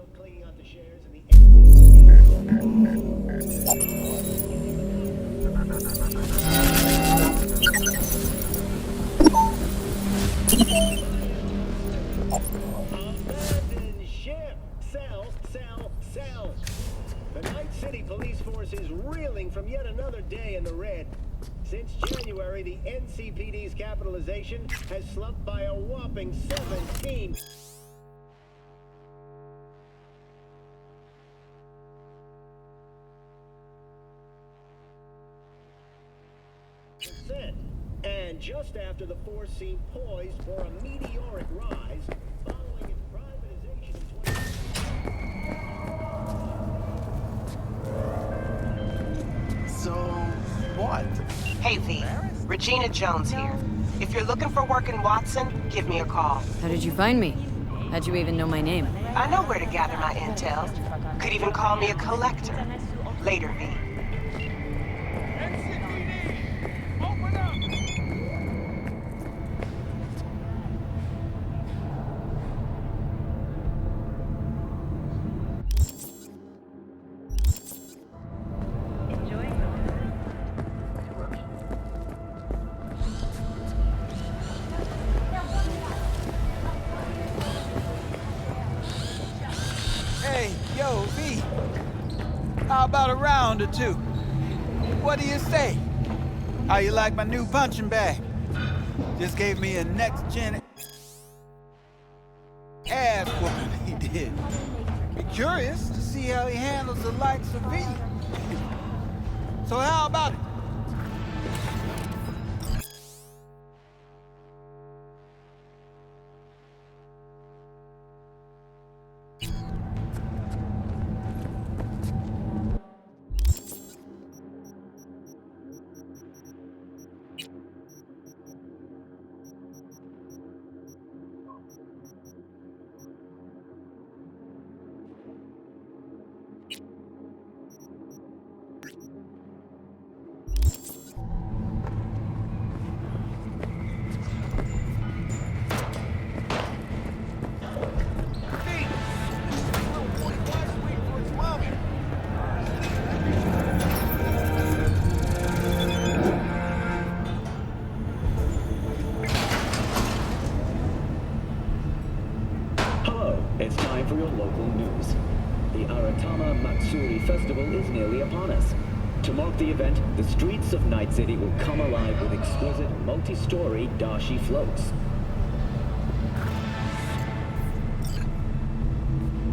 still clinging onto shares in the NVIDIA. Abandon ship. Sell, sell, sell. The Night City police force is reeling from yet another day in the red. Since January, the NCPD's capitalization has slumped by a whopping 17%. And just after the force seemed poised for a meteoric rise, following its privatization in 20... So, what? Hey V, Regina Jones here. If you're looking for work in Watson, give me a call. How did you find me? How'd you even know my name? I know where to gather my intel. Could even call me a collector. Later, V. Open up! Hey, yo, V. How about a round or two? What do you say? How you like my new punching bag? Just gave me a next-gen ass whooping he did. Be curious to see how he handles the likes of V. So how about it? It's time for your local news. The Aratama Matsuri Festival is nearly upon us. To mark the event, the streets of Night City will come alive with exquisite, multi-story dashi floats.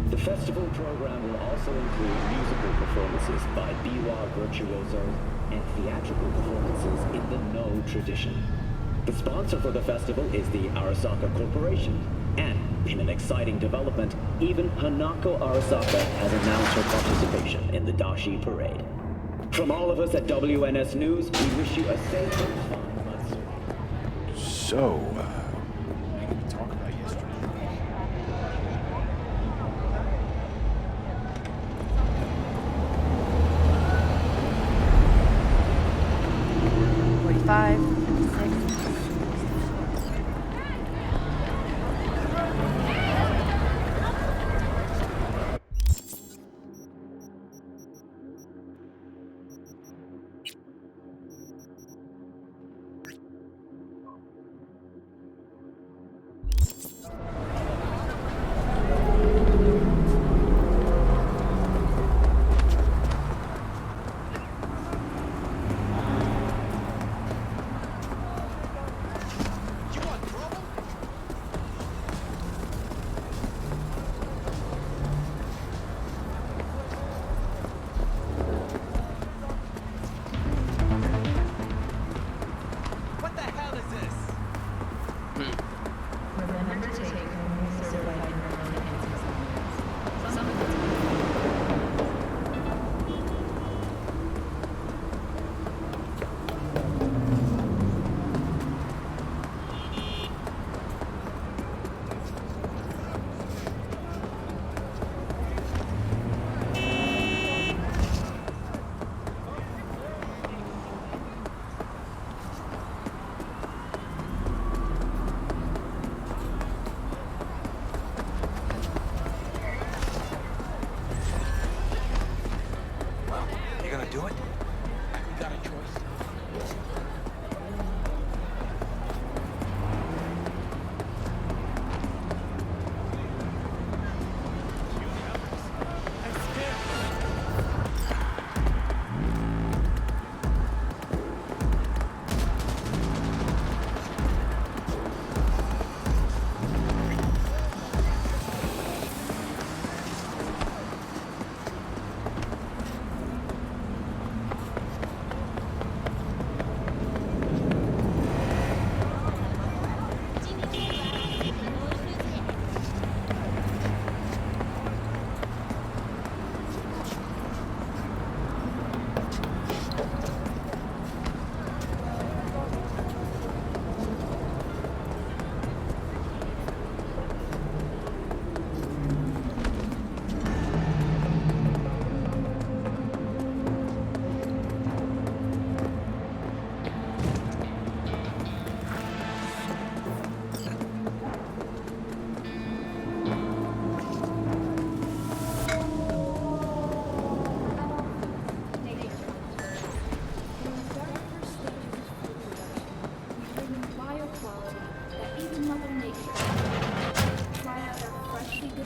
The festival program will also include musical performances by biwa virtuosos and theatrical performances in the No tradition. The sponsor for the festival is the Arasaka Corporation, and in an exciting development, even Hanako Arasaka has announced her participation in the Dashi Parade. From all of us at WNS News, we wish you a safe and fun Matsuri. So, what did we talk about yesterday?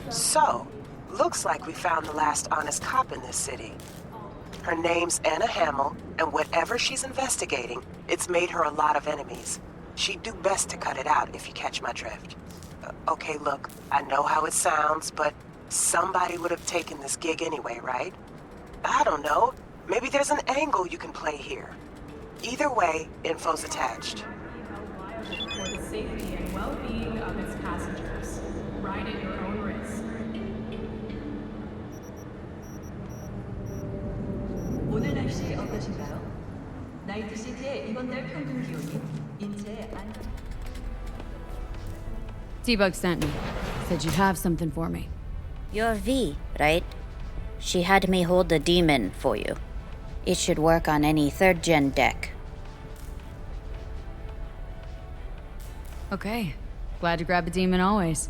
So, looks like we found the last honest cop in this city. Her name's Anna Hamill, and whatever she's investigating, it's made her a lot of enemies. She'd do best to cut it out, if you catch my drift. Okay, look, I know how it sounds, but somebody would have taken this gig anyway, right? I don't know. Maybe there's an angle you can play here. Either way, info's attached. For the safety and well-being of its passengers. Ride at your own risk. 오늘 날씨 어떠신가요? 나이트시티의 이번 달 평균 기온이 인체에 안전. T-Bug sent me. Said you'd have something for me. You're V, right? She had me hold the demon for you. It should work on any 3rd-gen deck. Okay. Glad to grab a demon always.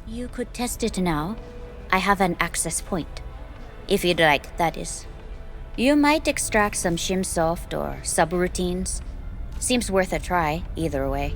You could test it now. I have an access point. If you'd like, that is. You might extract some shimsoft or subroutines. Seems worth a try, either way.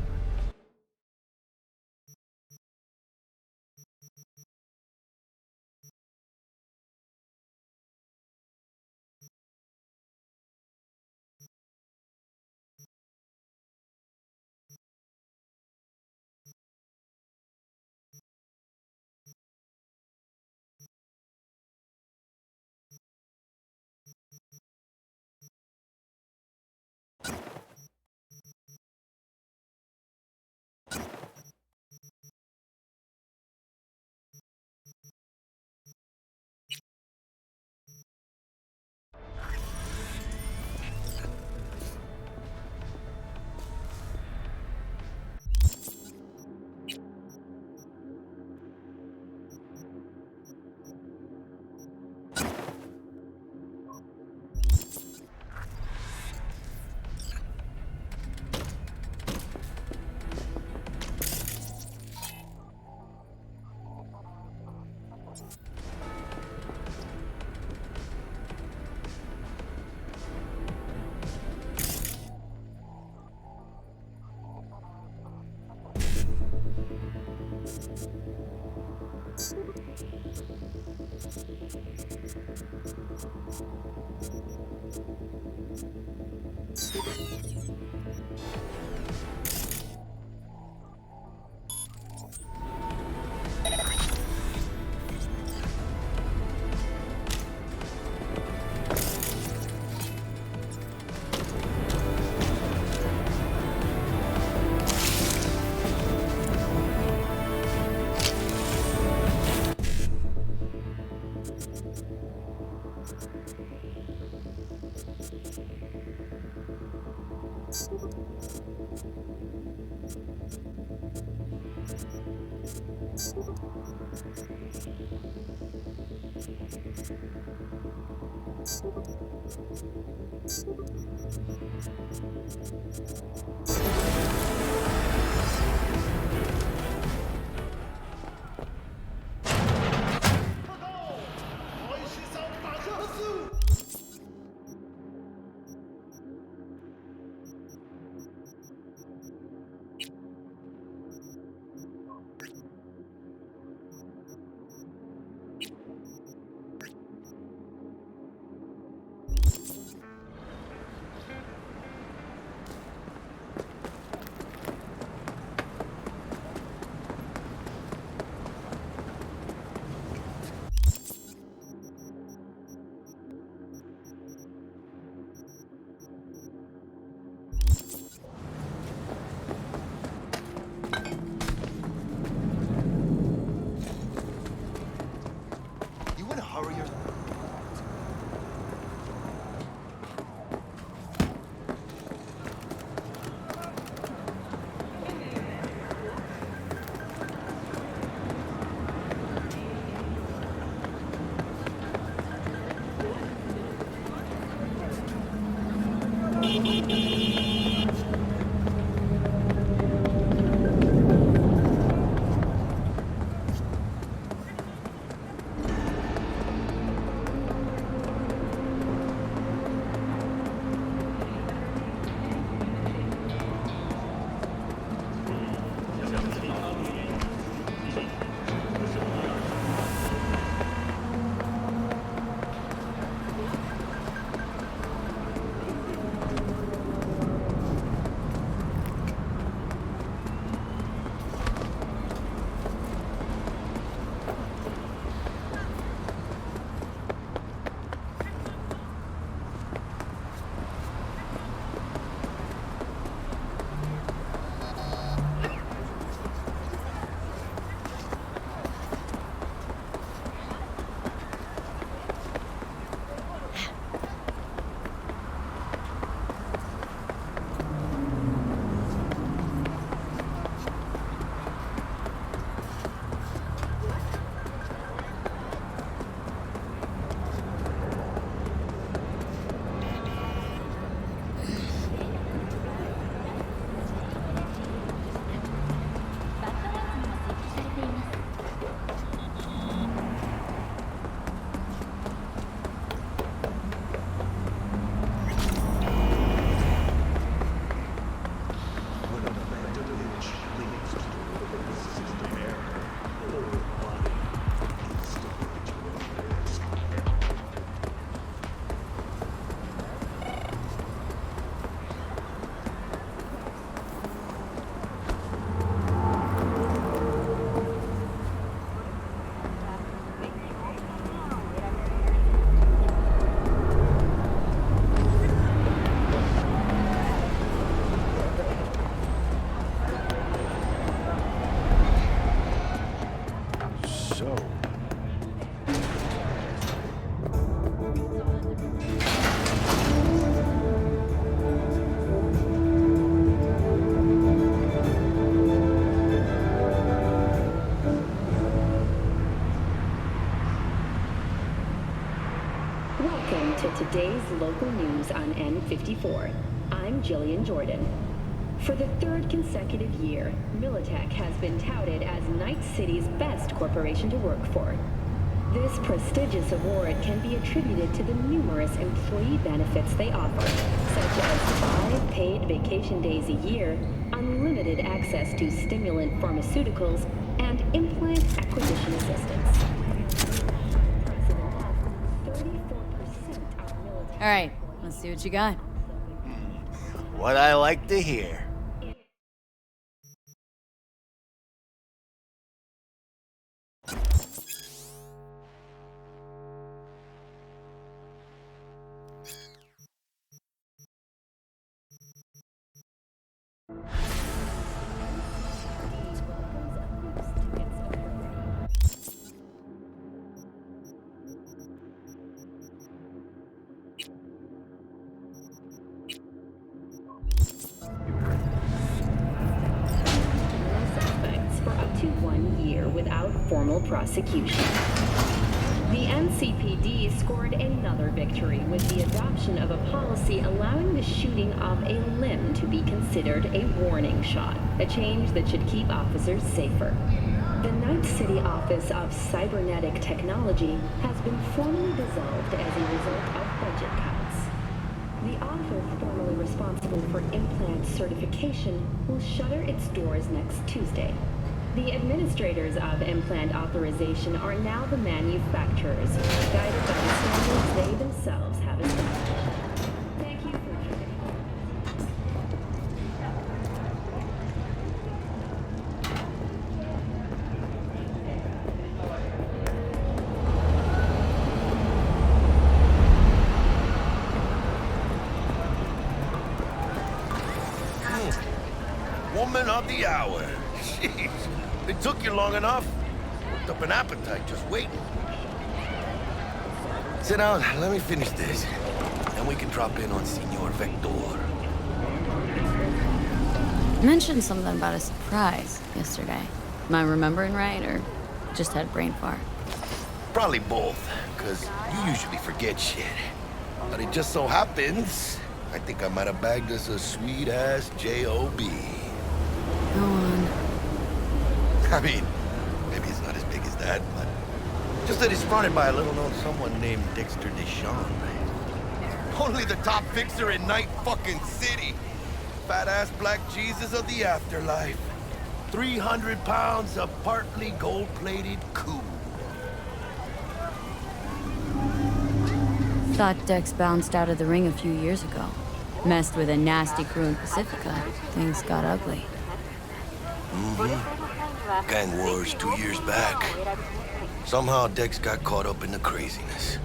Welcome to today's local news on N54. I'm Jillian Jordan. For the third consecutive year, Militech has been touted as Night City's best corporation to work for. This prestigious award can be attributed to the numerous employee benefits they offer, such as 5 paid vacation days a year, unlimited access to stimulant pharmaceuticals, and implant acquisition assistance. All right, let's see what you got. What I like to hear. Without formal prosecution. The NCPD scored another victory with the adoption of a policy allowing the shooting of a limb to be considered a warning shot, a change that should keep officers safer. The Night City Office of Cybernetic Technology has been formally dissolved as a result of budget cuts. The office formerly responsible for implant certification will shutter its doors next Tuesday. The administrators of implant authorization are now the manufacturers, guided by the standards they themselves have established. Thank you for joining Woman of the hour. Jeez. It took you long enough. Worked up an appetite just waiting. Sit down, let me finish this. Then we can drop in on Senor Vector. You mentioned something about a surprise yesterday. Am I remembering right, or just had brain fart? Probably both, because you usually forget shit. But it just so happens, I think I might have bagged us a sweet-ass J.O.B. Go on. I mean, maybe it's not as big as that, but just that it's fronted by a little-known someone named Dexter Deshawn. Only the top fixer in Night fucking City. Fat-ass black Jesus of the afterlife. 300 pounds of partly gold-plated coup. Thought Dex bounced out of the ring a few years ago. Messed with a nasty crew in Pacifica. Things got ugly. Gang wars 2 years back. Somehow Dex got caught up in the craziness.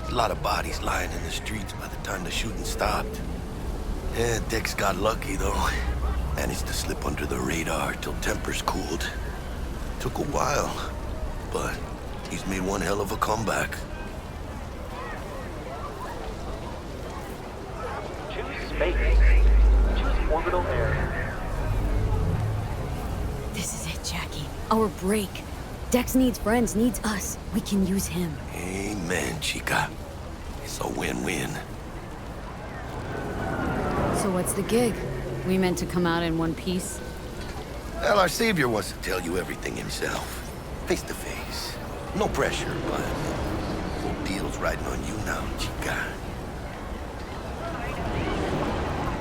A lot of bodies lying in the streets by the time the shooting stopped. Yeah, Dex got lucky though. Managed to slip under the radar till tempers cooled. Took a while, but he's made one hell of a comeback. Choose space. Choose orbital air. This is it, Jackie. Our break. Dex needs friends, needs us. We can use him. Amen, chica. It's a win-win. So what's the gig? We meant to come out in one piece? Well, our savior wants to tell you everything himself. Face to face. No pressure, but the deal's riding on you now, chica.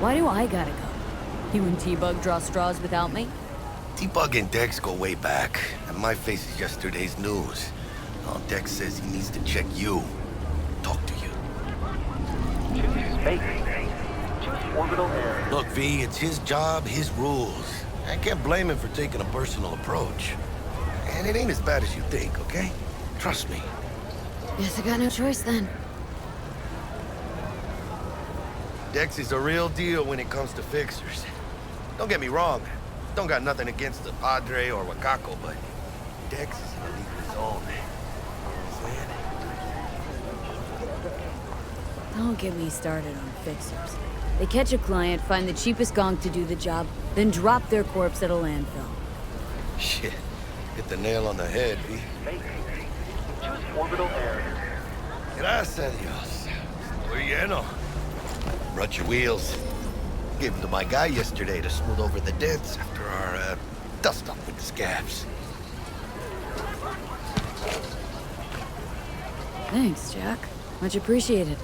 Why do I gotta go? You and T-Bug draw straws without me? T-Bug and Dex go way back, and my face is yesterday's news. Now Dex says he needs to check you. Talk to you. Choose space. Choose orbital air. Look, V, it's his job, his rules. I can't blame him for taking a personal approach. And it ain't as bad as you think, okay? Trust me. Guess I got no choice then. Dex is a real deal when it comes to fixers. Don't get me wrong. Don't got nothing against the Padre or Wakako, but Dex is in a league of his own. Don't get me started on fixers. They catch a client, find the cheapest gonk to do the job, then drop their corpse at a landfill. Shit. Hit the nail on the head, V. Choose orbital air. Gracias a Dios. Muy lleno. Brought your wheels. Gave them to my guy yesterday to smooth over the dents after our dust-up with the scabs. Thanks, Jack. Much appreciated.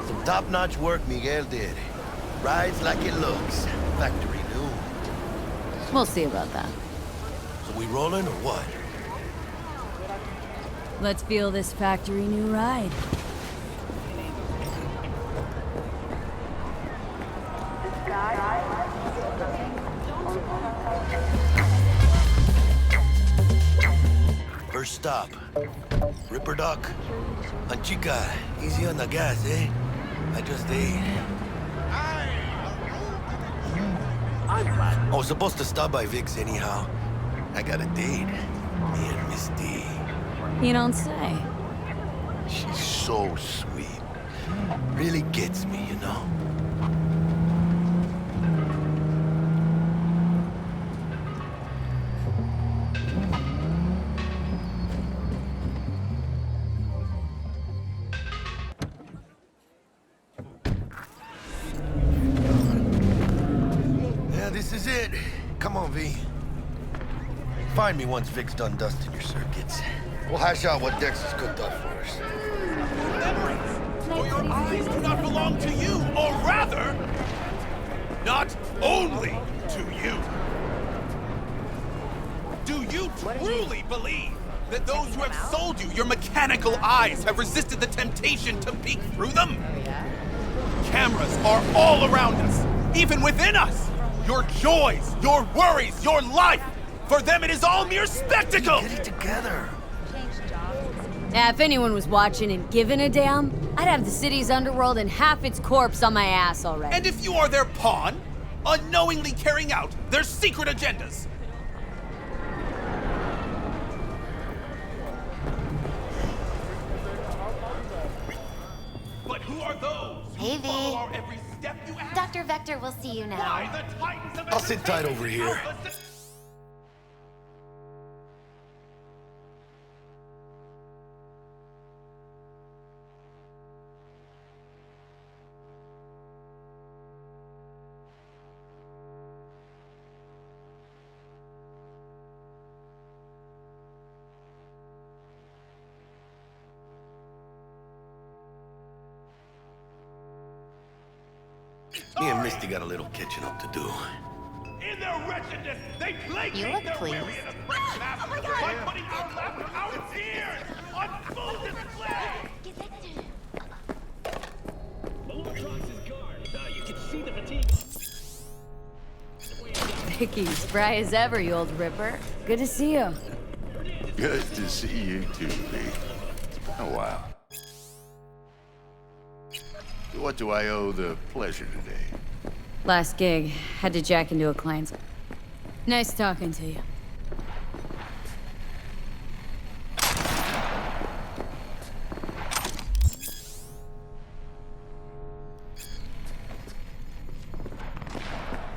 Some top-notch work Miguel did. Rides like it looks. Factory new. We'll see about that. So we rolling or what? Let's feel this factory new ride. First stop. Ripper Dock. Chica, easy on the gas, eh? I just ate. I was supposed to stop by Vic's anyhow. I got a date. Me and Misty. You don't say. She's so sweet. Really gets me, you know? Yeah, this is it. Come on, V. Find me once Vic's done dusting your circuits. We'll hash out what Dex has cooked up for us. For your eyes do not belong to you, or rather, not only to you. Do you truly believe that those who have sold you your mechanical eyes have resisted the temptation to peek through them? Cameras are all around us, even within us. Your joys, your worries, your life. For them, it is all mere spectacle. Get it together. Now, if anyone was watching and giving a damn, I'd have the city's underworld and half its corpse on my ass already. And if you are their pawn, unknowingly carrying out their secret agendas. But who are those Hey, who V. follow our every step you ask? Dr. Vector will see you now. Why the titans of I'll sit tight over here. Me and Misty got a little catching up to do. In their wretchedness, they placate look their pleased. weary and oppressed masters by putting our laughter, our tears on full display. You can see the fatigue. Vicky, spry as ever, you old ripper. Good to see you. Good to see you too, V. It's been a while. What do I owe the pleasure today? Last gig. Had to jack into a client's. Nice talking to you.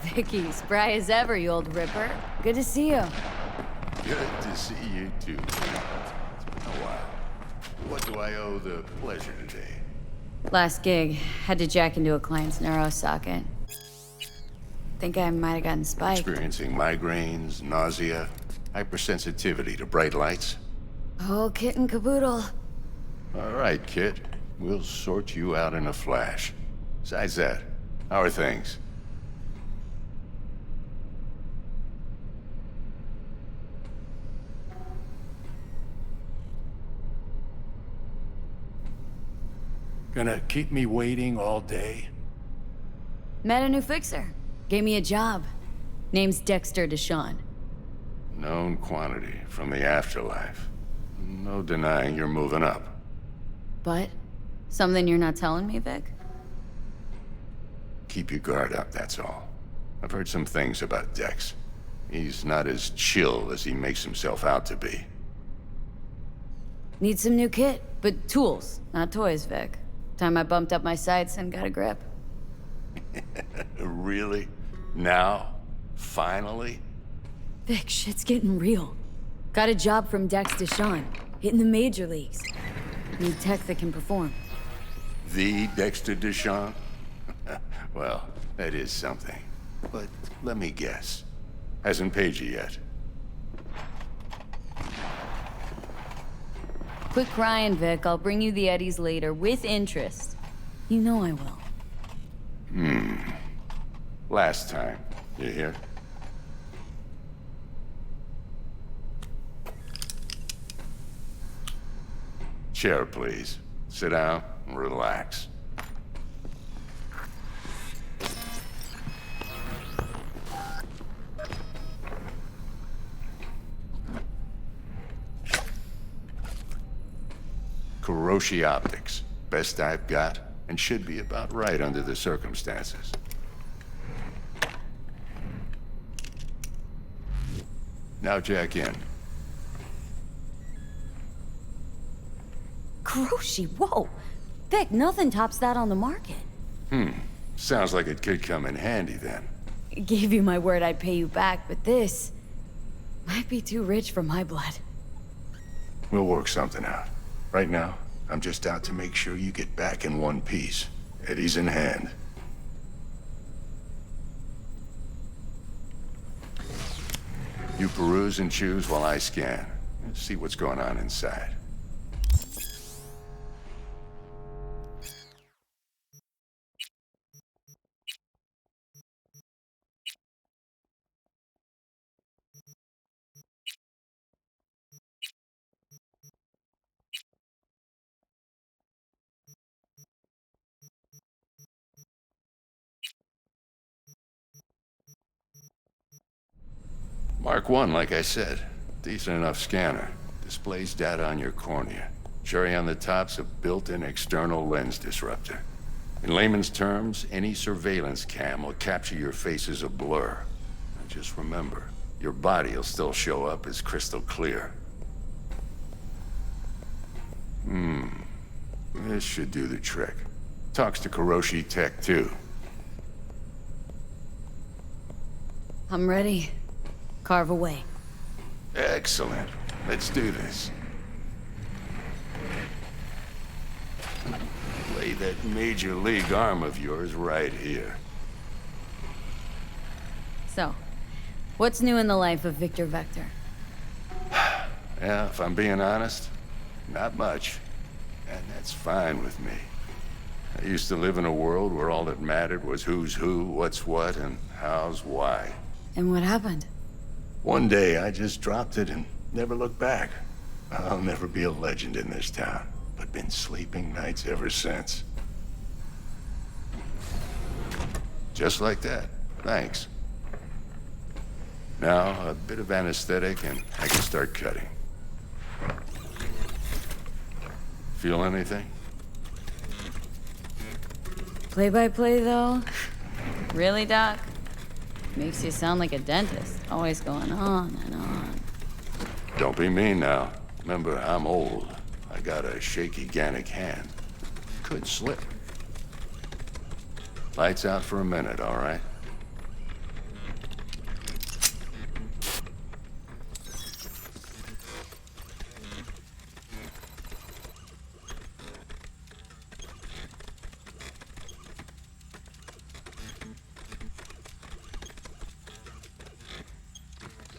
Vicky, spry as ever, you old ripper. Good to see you. Good to see you too. It's been a while. What do I owe the pleasure today? Last gig. Had to jack into a client's neuro socket. Think I might have gotten spiked. Experiencing migraines, nausea, hypersensitivity to bright lights? Whole kit and caboodle. All right, kid. We'll sort you out in a flash. Besides that, how are things? Gonna keep me waiting all day? Met a new fixer. Gave me a job. Name's Dexter Deshawn. Known quantity from the afterlife. No denying you're moving up. But? Something you're not telling me, Vic? Keep your guard up, that's all. I've heard some things about Dex. He's not as chill as he makes himself out to be. Need some new kit, but tools, not toys, Vic. Time I bumped up my sights and got a grip. Really? Now? Finally? Vic, shit's getting real. Got a job from Dex to Sean, hitting the major leagues. Need tech that can perform. The Dexter Deshawn? Well, that is something. But let me guess. Hasn't paid you yet. Quit crying, Vic. I'll bring you the eddies later, with interest. You know I will. Last time. You hear? Chair, please. Sit down and relax. Kuroshi Optics. Best I've got, and should be about right under the circumstances. Now jack in. Kuroshi, whoa! Vic, nothing tops that on the market. Sounds like it could come in handy then. Gave you my word I'd pay you back, but this might be too rich for my blood. We'll work something out. Right now, I'm just out to make sure you get back in one piece. Eddie's in hand. You peruse and choose while I scan. See what's going on inside. Mark 1, like I said. Decent enough scanner. Displays data on your cornea. Cherry on the top's a built-in external lens disruptor. In layman's terms, any surveillance cam will capture your face as a blur. And just remember, your body will still show up as crystal clear. This should do the trick. Talks to Kuroshi Tech, too. I'm ready. Carve away. Excellent. Let's do this. Lay that major league arm of yours right here. So, what's new in the life of Victor Vector? Yeah, if I'm being honest, not much. And that's fine with me. I used to live in a world where all that mattered was who's who, what's what, and how's why. And what happened? One day, I just dropped it and never looked back. I'll never be a legend in this town, but been sleeping nights ever since. Just like that. Thanks. Now, a bit of anesthetic and I can start cutting. Feel anything? Play-by-play, though? Really, Doc? Makes you sound like a dentist, always going on and on. Don't be mean now. Remember, I'm old. I got a shaky Gannic hand. Could slip. Lights out for a minute, all right?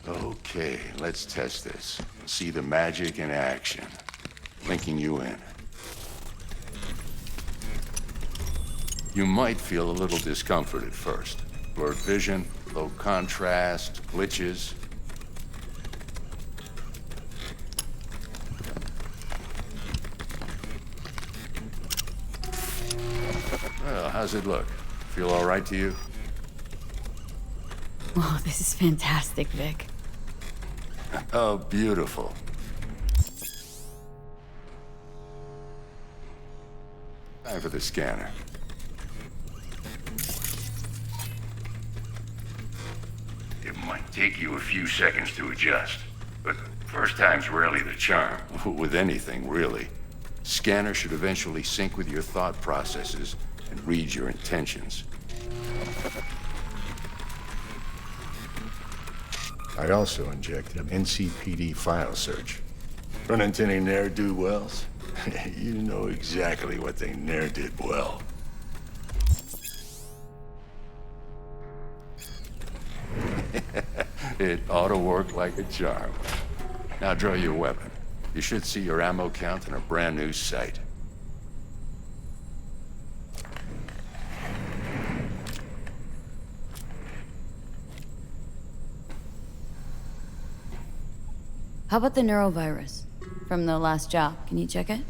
Okay, let's test this. See the magic in action. Linking you in. You might feel a little discomfort at first. Blurred vision, low contrast, glitches. Well, how's it look? Feel all right to you? Oh, this is fantastic, Vic. Oh, beautiful. Time for the scanner. It might take you a few seconds to adjust, but first time's rarely the charm. With anything, really. Scanner should eventually sync with your thought processes and read your intentions. I also injected NCPD file search. Run into any ne'er-do-wells? You know exactly what they ne'er did well. It ought to work like a charm. Now draw your weapon. You should see your ammo count in a brand new sight. How about the neurovirus from the last job? Can you check it?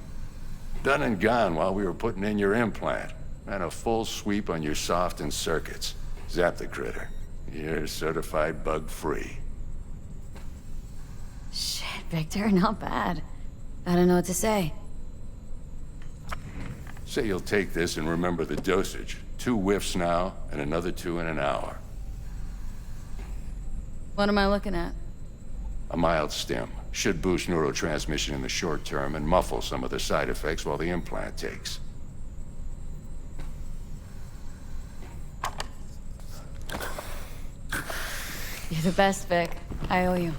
Done and gone while we were putting in your implant. Ran a full sweep on your soft and circuits. Zap the critter. You're certified bug-free. Shit, Victor, not bad. I don't know what to say. Say you'll take this and remember the dosage. 2 whiffs now, and another 2 in an hour. What am I looking at? A mild stim. Should boost neurotransmission in the short term and muffle some of the side effects while the implant takes. You're the best, Vic. I owe you.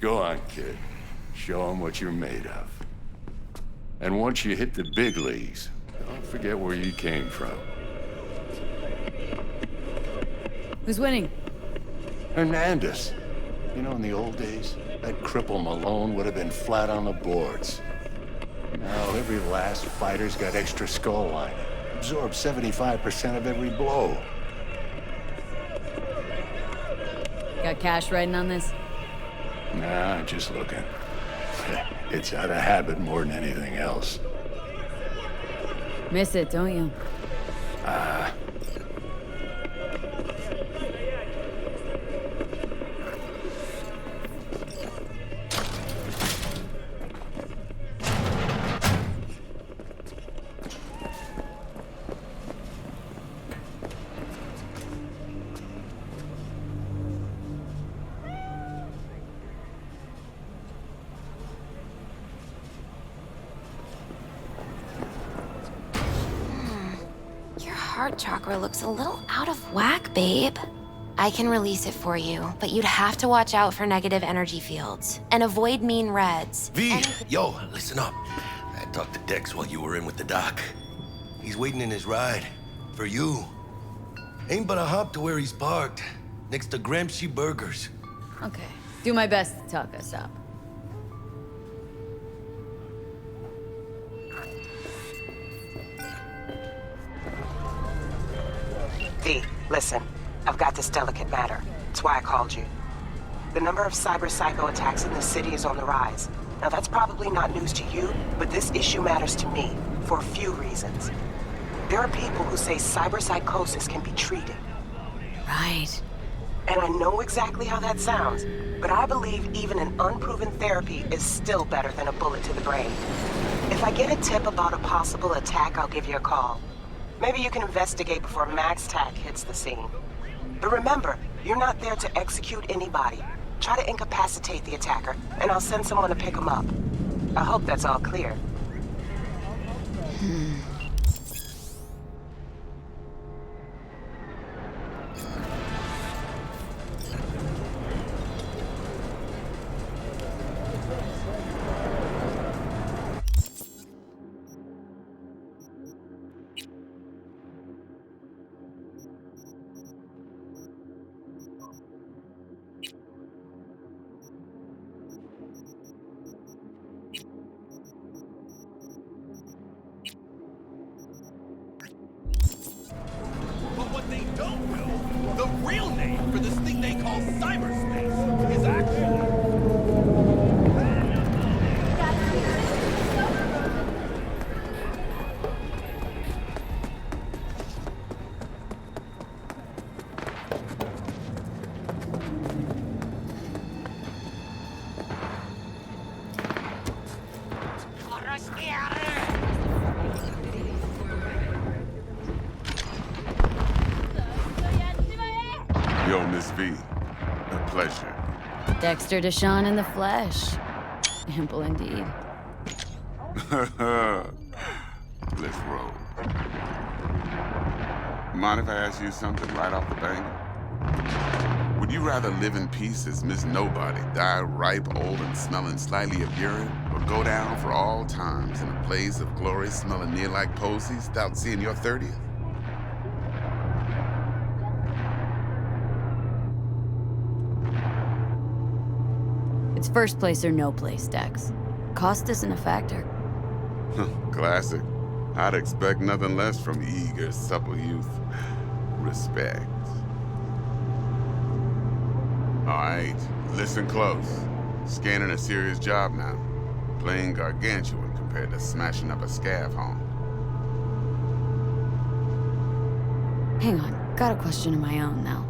Go on, kid. Show them what you're made of. And once you hit the big leagues, don't forget where you came from. Who's winning? Hernandez. You know, in the old days, that cripple Malone would have been flat on the boards. Now, every last fighter's got extra skull lining. Absorbs 75% of every blow. Got cash riding on this? Nah, just looking. It's out of habit more than anything else. Miss it, don't you? Heart chakra looks a little out of whack, babe. I can release it for you, but you'd have to watch out for negative energy fields and avoid mean reds. V, yo, listen up. I talked to Dex while you were in with the doc. He's waiting in his ride for you. Ain't but a hop to where he's parked, next to Gramsci Burgers. Okay. Do my best to talk us up. V, listen. I've got this delicate matter. That's why I called you. The number of cyber-psycho attacks in the city is on the rise. Now, that's probably not news to you, but this issue matters to me for a few reasons. There are people who say cyberpsychosis can be treated. Right. And I know exactly how that sounds, but I believe even an unproven therapy is still better than a bullet to the brain. If I get a tip about a possible attack, I'll give you a call. Maybe you can investigate before MaxTac hits the scene. But remember, you're not there to execute anybody. Try to incapacitate the attacker, and I'll send someone to pick him up. I hope that's all clear. But what they don't know, the real name for this thing they call cyberspace is actually... Yo, Miss V. A pleasure. Dexter Deshawn in the flesh. Ample indeed. Let's roll. Mind if I ask you something right off the bat? rather live in peace as Miss Nobody, die ripe, old, and smelling slightly of urine, or go down for all times in a blaze of glory smelling near like posies without seeing your 30th? It's first place or no place, Dex. Cost isn't a factor. Classic. I'd expect nothing less from eager, supple youth. Respect. All right, listen close. Scanning a serious job now. Playing gargantuan compared to smashing up a scav home. Hang on, got a question of my own now.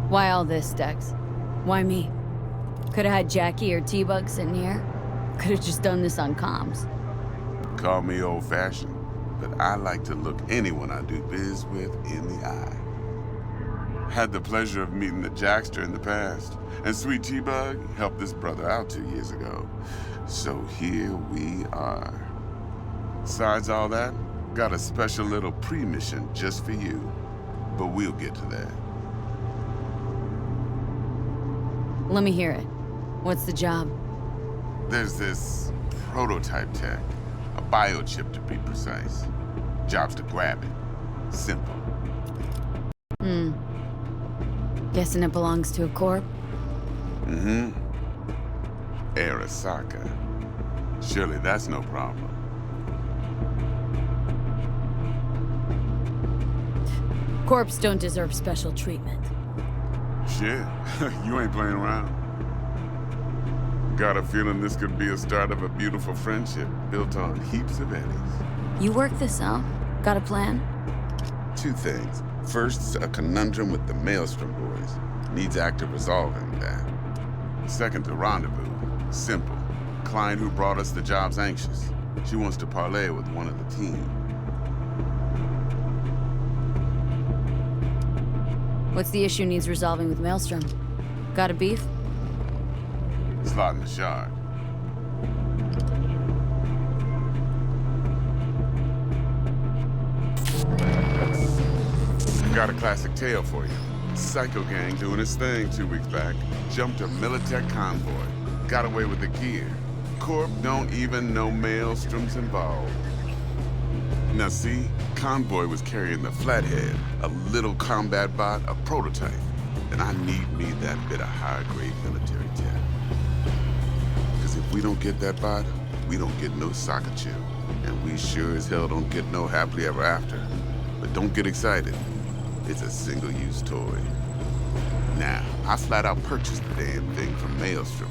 Why all this, Dex? Why me? Could've had Jackie or T-Bug sitting here. Could've just done this on comms. Call me old-fashioned, but I like to look anyone I do biz with in the eye. Had the pleasure of meeting the Jackster in the past, and Sweet T-Bug helped this brother out 2 years ago. So here we are. Besides all that, got a special little pre-mission just for you. But we'll get to that. Let me hear it. What's the job? There's this prototype tech, a biochip to be precise. Job's to grab it. Simple. Guessing it belongs to a corp? Mm-hmm. Arasaka. Surely that's no problem. Corps don't deserve special treatment. Shit, you ain't playing around. Got a feeling this could be a start of a beautiful friendship built on heaps of eddies. You work this out? Got a plan? 2 things. First, a conundrum with the Maelstrom boys. Needs active resolving that. Second, a rendezvous. Simple. Client who brought us the job's anxious. She wants to parlay with one of the team. What's the issue needs resolving with Maelstrom? Got a beef? Slot in the shard. Got a classic tale for you. Psycho gang doing his thing 2 weeks back. Jumped a Militech convoy. Got away with the gear. Corp don't even know Maelstrom's involved. Now see, convoy was carrying the Flathead, a little combat bot, a prototype. And I need me that bit of high-grade military tech. Because if we don't get that bot, we don't get no soccer chip. And we sure as hell don't get no happily ever after. But don't get excited. It's a single-use toy. Now, I flat out purchased the damn thing from Maelstrom.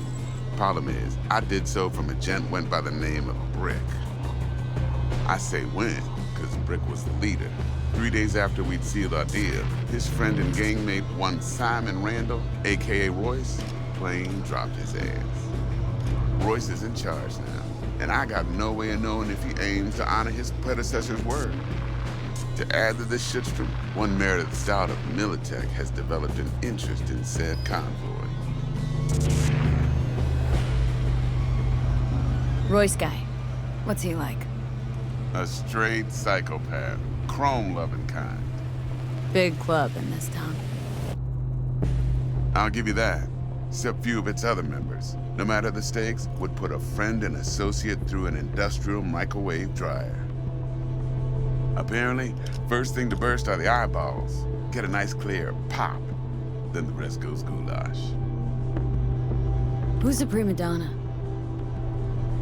Problem is, I did so from a gent went by the name of Brick. I say when, because Brick was the leader. 3 days after we'd sealed our deal, his friend and gangmate, one Simon Randall, aka Royce, plain dropped his ass. Royce is in charge now, and I got no way of knowing if he aims to honor his predecessor's word. To add to this shitstorm, one Meredith Stout of Militech has developed an interest in said convoy. Royce guy. What's he like? A straight psychopath, chrome-loving kind. Big club in this town. I'll give you that, except few of its other members, no matter the stakes, would put a friend and associate through an industrial microwave dryer. Apparently, first thing to burst are the eyeballs. Get a nice clear pop. Then the rest goes goulash. Who's the prima donna?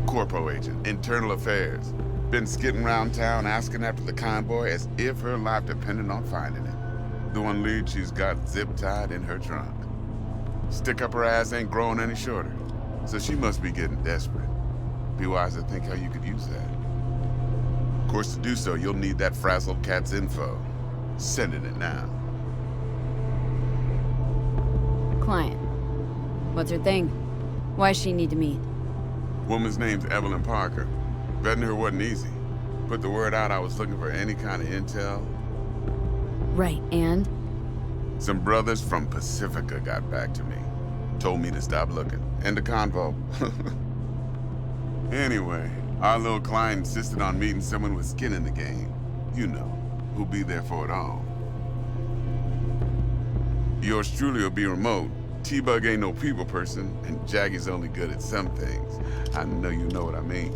Corpo agent, internal affairs. Been skidding around town asking after the convoy as if her life depended on finding it. The one lead she's got zip-tied in her trunk. Stick up her ass ain't growing any shorter, so she must be getting desperate. Be wise to think how you could use that. Of course, to do so, you'll need that frazzled cat's info. Sending it now. Client. What's her thing? Why does she need to meet? Woman's name's Evelyn Parker. Vetting her wasn't easy. Put the word out I was looking for any kind of intel. Right, and? Some brothers from Pacifica got back to me. Told me to stop looking. End of convo. Anyway, our little client insisted on meeting someone with skin in the game. You know, who'll be there for it all. Yours truly will be remote. T-Bug ain't no people person, and Jackie's only good at some things. I know you know what I mean.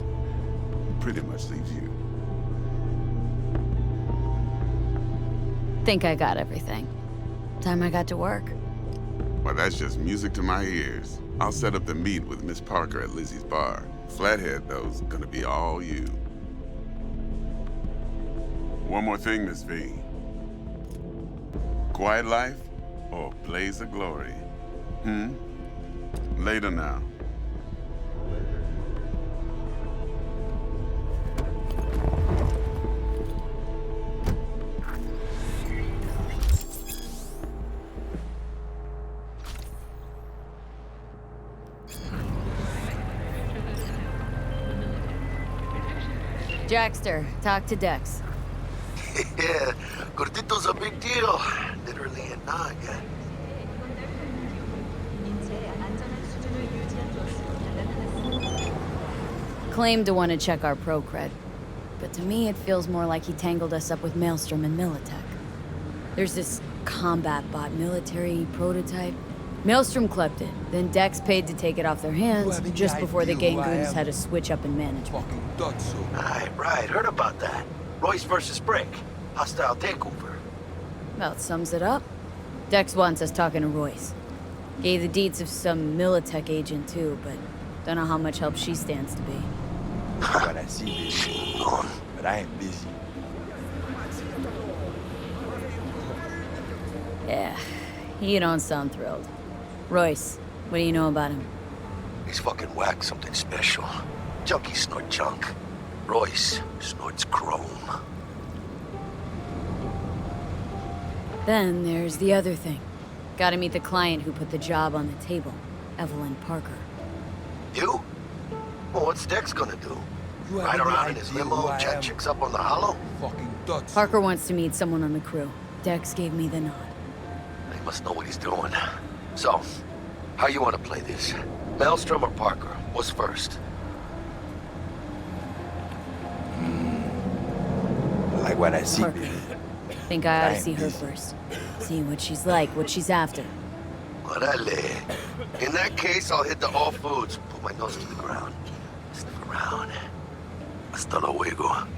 Pretty much leaves you. Think I got everything. Time I got to work. Well, that's just music to my ears. I'll set up the meet with Miss Parker at Lizzie's bar. Flathead, though's gonna be all you. One more thing, Miss V. Quiet life or blaze of glory? Later now. Jackster, talk to Dex. Yeah, Gordito's a big deal. Literally a noggin. Claimed to want to check our pro cred, but to me it feels more like he tangled us up with Maelstrom and Militech. There's this combat bot military prototype. Maelstrom clept it, then Dex paid to take it off their hands just before the Gangoons had a switch up in management. Right, heard about that. Royce versus Brick. Hostile takeover. About sums it up. Dex wants us talking to Royce. Gave the deeds of some Militech agent too, but don't know how much help she stands to be. What I see, baby. But I ain't busy. Yeah, you don't sound thrilled. Royce, what do you know about him? He's fucking whack something special. Junkies snort junk. Royce snorts chrome. Then there's the other thing. Gotta meet the client who put the job on the table, Evelyn Parker. You? Well, what's Dex gonna do? Ride around in his limo, chat chicks up on the hollow? Parker wants to meet someone on the crew. Dex gave me the nod. He must know what he's doing. So, how you want to play this? Maelstrom or Parker? What's first? Like what I see, Parker. baby. Think I ought to see her first. See what she's like, what she's after. Orale. In that case, I'll hit the all foods. Put my nose to the ground. Sniff around. Hasta luego.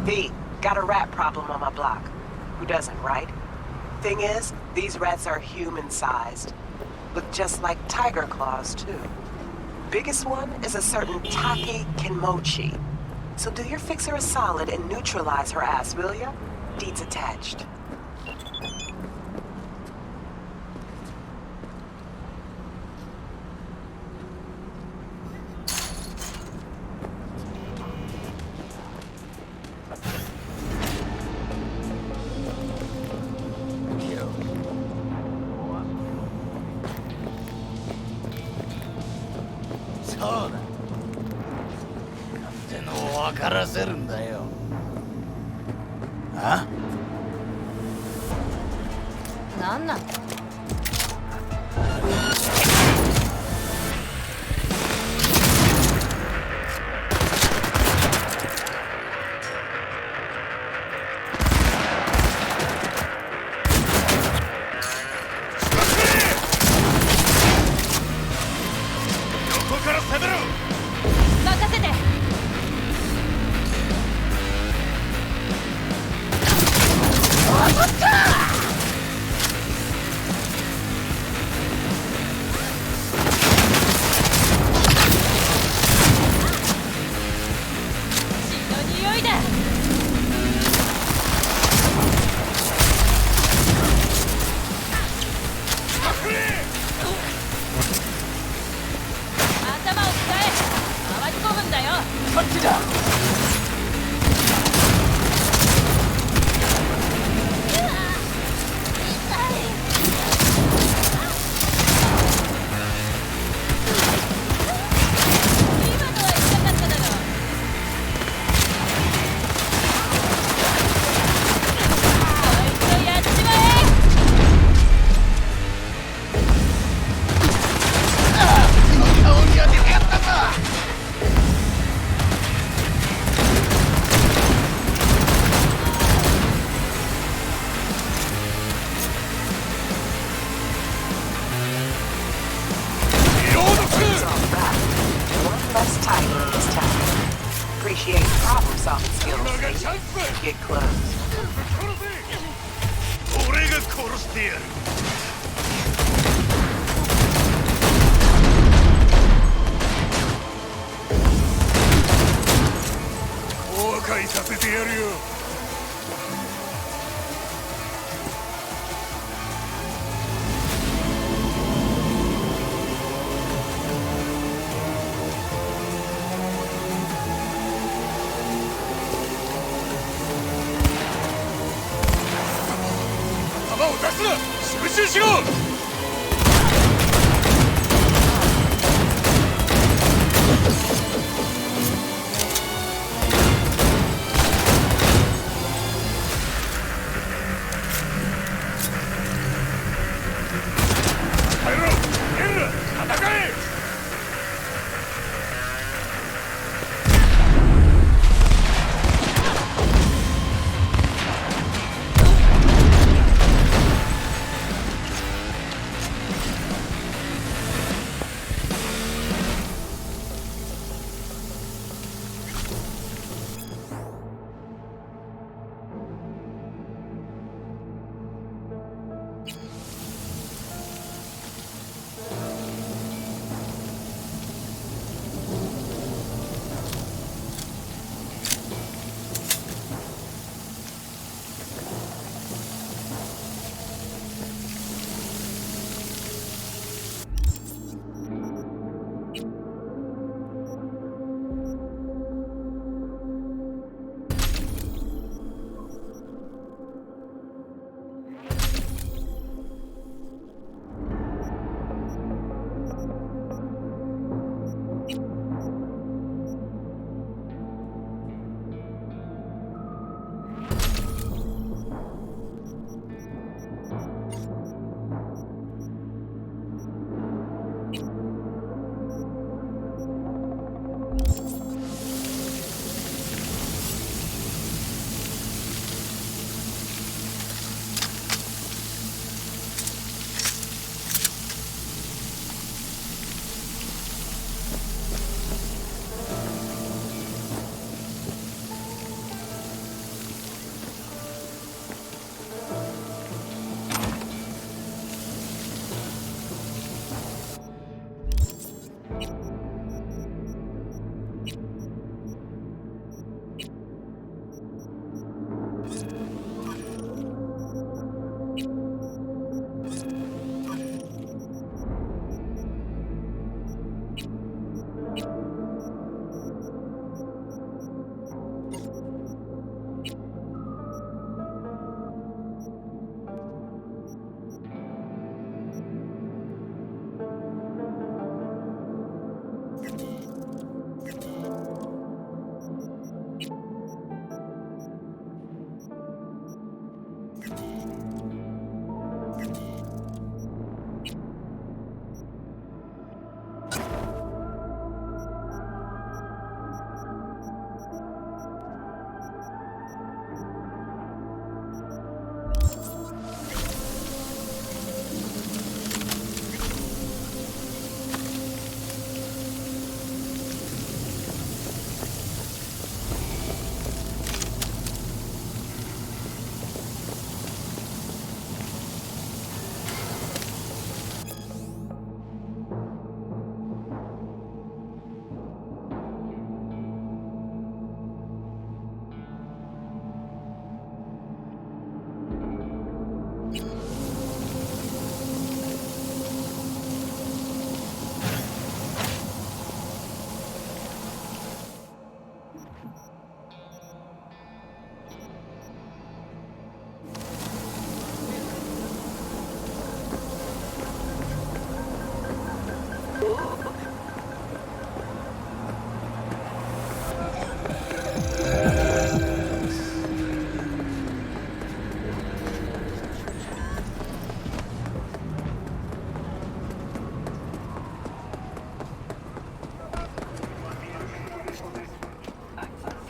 V, got a rat problem on my block. Who doesn't, right? Thing is, these rats are human-sized. Look just like tiger claws, too. Biggest one is a certain Taki Kinmochi. So do your fixer a solid and neutralize her ass, will ya? Deeds attached. 分からせるんだよ。あ？なんなん？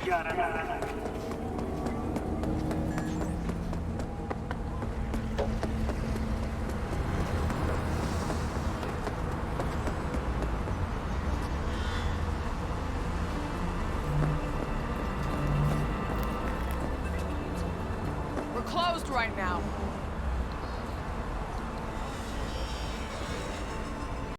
We're closed right now.